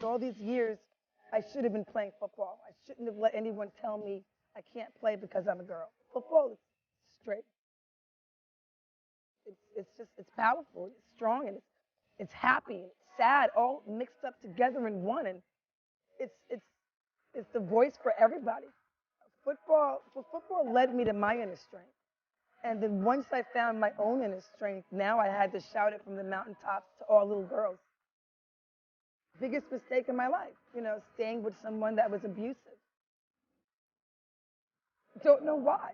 All these years, I should have been playing football. I shouldn't have let anyone tell me I can't play because I'm a girl. Football is straight. It's powerful, it's strong, and it's happy, and it's sad, all mixed up together in one. And it's it's it's the voice for everybody. Football led me to my inner strength. And then once I found my own inner strength, now I had to shout it from the mountaintops to all little girls. Biggest mistake in my life, staying with someone that was abusive. Don't know why,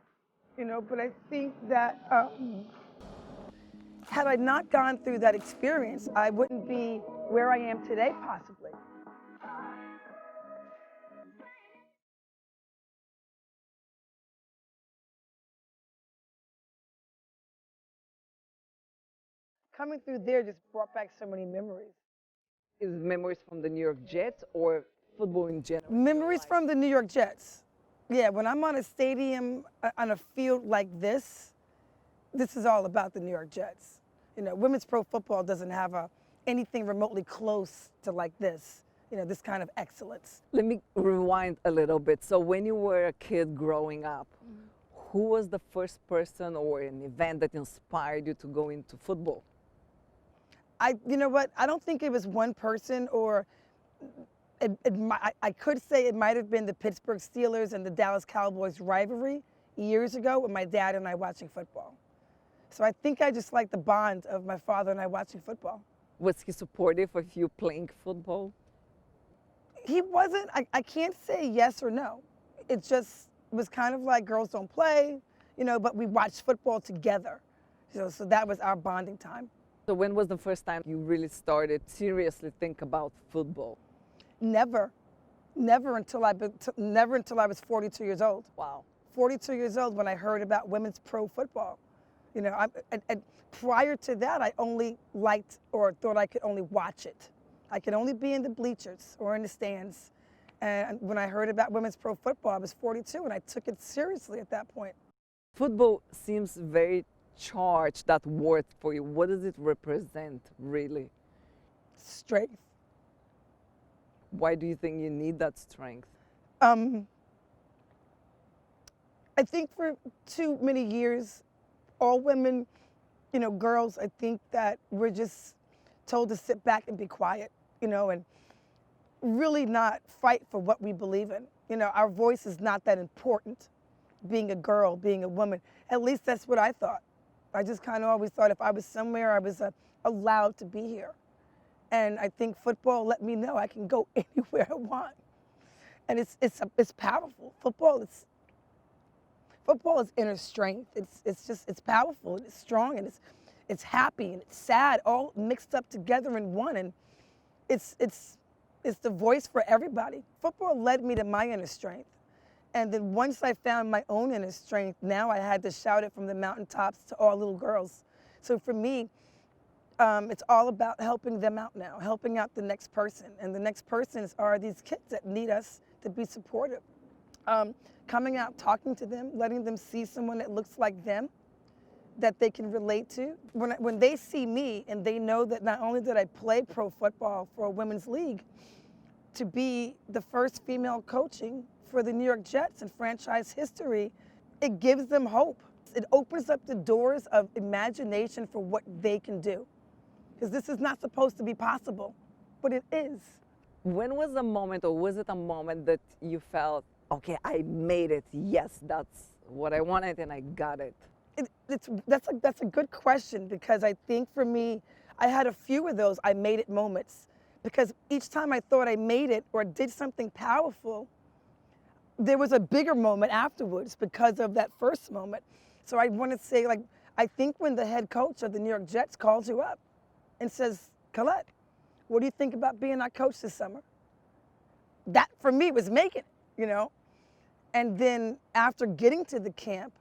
but I think that had I not gone through that experience, I wouldn't be where I am today, possibly. Coming through there just brought back so many memories. Is memories from the New York Jets or football in general? Memories from the New York Jets. Yeah, when I'm on a stadium, on a field like this is all about the New York Jets. Women's pro football doesn't have anything remotely close to like this, this kind of excellence. Let me rewind a little bit. So when you were a kid growing up, who was the first person or an event that inspired you to go into football? You know what? I don't think it was one person, or I could say it might have been the Pittsburgh Steelers and the Dallas Cowboys rivalry years ago with my dad and I watching football. So I think I just like the bond of my father and I watching football. Was he supportive of you playing football? He wasn't. I can't say yes or no. It just was kind of like girls don't play, but we watched football together. So that was our bonding time. So when was the first time you really started seriously think about football? Never until I was 42 years old. Wow. 42 years old when I heard about women's pro football. Prior to that, I only liked or thought I could only watch it. I could only be in the bleachers or in the stands. And when I heard about women's pro football, I was 42 and I took it seriously at that point. Football seems very charged, that word for you. What does it represent, really? Strength. Why do you think you need that strength? I think for too many years, all women, girls, I think that we're just told to sit back and be quiet, and really not fight for what we believe in. Our voice is not that important, being a girl, being a woman. At least that's what I thought. I just kind of always thought if I was somewhere, I was allowed to be here. And I think football let me know I can go anywhere I want. And it's powerful. Football is inner strength. It's powerful, and it's strong, and it's happy, and it's sad, all mixed up together in one. And it's the voice for everybody. Football led me to my inner strength. And then once I found my own inner strength, now I had to shout it from the mountaintops to all little girls. So for me, it's all about helping them out now, helping out the next person. And the next persons are these kids that need us to be supportive. Coming out, talking to them, letting them see someone that looks like them, that they can relate to. When they see me and they know that not only did I play pro football for a women's league, to be the first female coaching for the New York Jets in franchise history, it gives them hope. It opens up the doors of imagination for what they can do. Because this is not supposed to be possible, but it is. When was the moment, or was it a moment that you felt, okay, I made it, yes, that's what I wanted and I got it? That's a good question, because I think for me, I had a few of those I made it moments. Because each time I thought I made it or did something powerful, there was a bigger moment afterwards because of that first moment. So I want to say, I think when the head coach of the New York Jets calls you up and says, Collette, what do you think about being our coach this summer? That, for me, was making it, And then after getting to the camp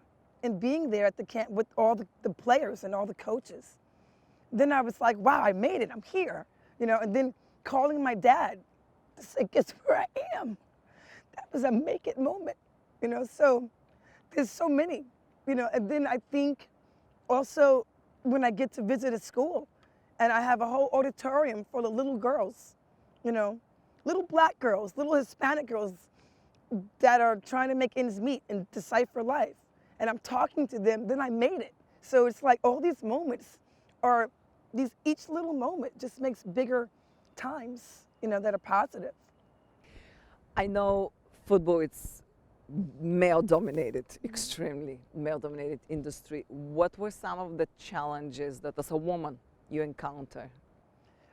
and being there at the camp with all the players and all the coaches, then I was like, wow, I made it, I'm here, And then calling my dad to say, guess where I am? That was a make it moment, So there's so many, And then I think also when I get to visit a school and I have a whole auditorium full of little girls, little black girls, little Hispanic girls that are trying to make ends meet and decipher life. And I'm talking to them, then I made it. So it's like all these moments are each little moment just makes bigger times, that are positive. I know football it's male dominated, extremely male dominated industry. What were some of the challenges that as a woman you encounter?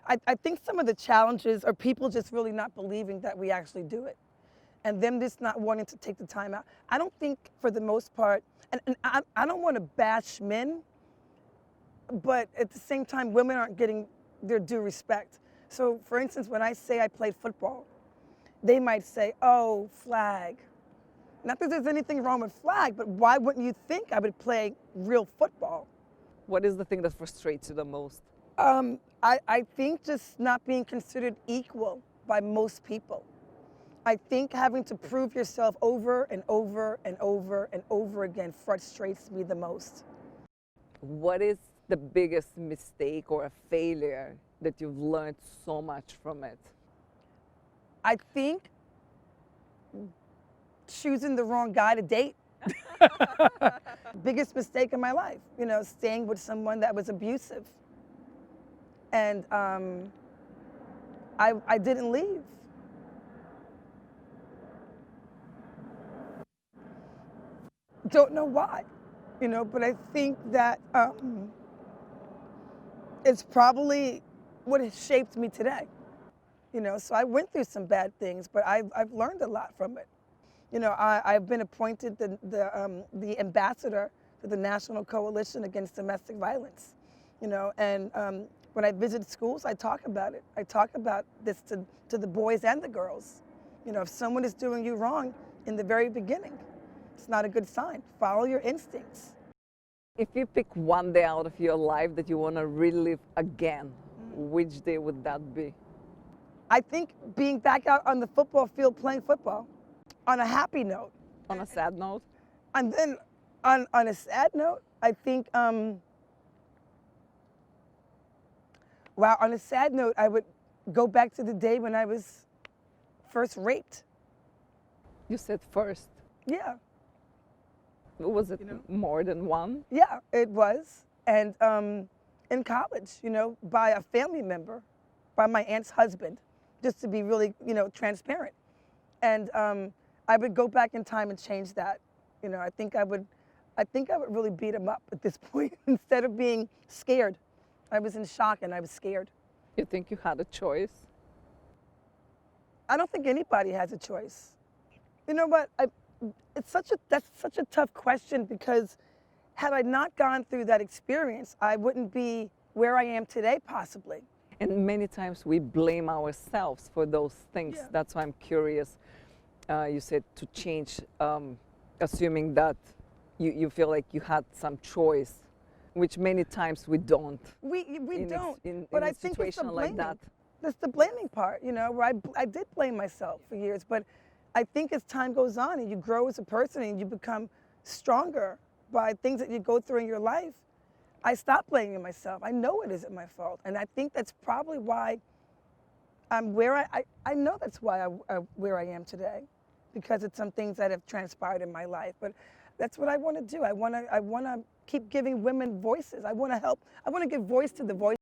I think some of the challenges are people just really not believing that we actually do it, and them just not wanting to take the time out. I don't think for the most part, and I don't want to bash men, but at the same time, women aren't getting their due respect. So for instance, when I say I played football, they might say, oh, flag. Not that there's anything wrong with flag, but why wouldn't you think I would play real football? What is the thing that frustrates you the most? I think just not being considered equal by most people. I think having to prove yourself over and over and over and over again frustrates me the most. What is the biggest mistake or a failure that you've learned so much from it? I think choosing the wrong guy to date. Biggest mistake in my life, staying with someone that was abusive. And I didn't leave. Don't know why, but I think that it's probably what has shaped me today. So I went through some bad things, but I've learned a lot from it. I've been appointed the ambassador for the National Coalition Against Domestic Violence, and when I visit schools, I talk about it. I talk about this to the boys and the girls. If someone is doing you wrong in the very beginning, it's not a good sign. Follow your instincts. If you pick one day out of your life that you want to relive again, which day would that be? I think being back out on the football field playing football on a happy note. On a sad note? And then on a sad note, I think, on a sad note, I would go back to the day when I was first raped. You said first. Yeah. Was it more than one? Yeah, it was. And in college, by a family member, by my aunt's husband, just to be really, transparent. And I would go back in time and change that. I think I would really beat him up at this point instead of being scared. I was in shock and I was scared. You think you had a choice? I don't think anybody has a choice. You know what? That's such a tough question, because had I not gone through that experience, I wouldn't be where I am today, possibly. And many times we blame ourselves for those things. Yeah. That's why I'm curious. You said to change, assuming that you feel like you had some choice, which many times we don't. We don't. But I a think situation like that. That's the blaming part, where I did blame myself for years. But I think as time goes on and you grow as a person and you become stronger by things that you go through in your life, I stopped blaming myself. I know it isn't my fault. And I think that's probably why I'm where I know that's why I'm where I am today, because it's some things that have transpired in my life. But that's what I want to do. I want to keep giving women voices. I want to help. I want to give voice to the voiceless.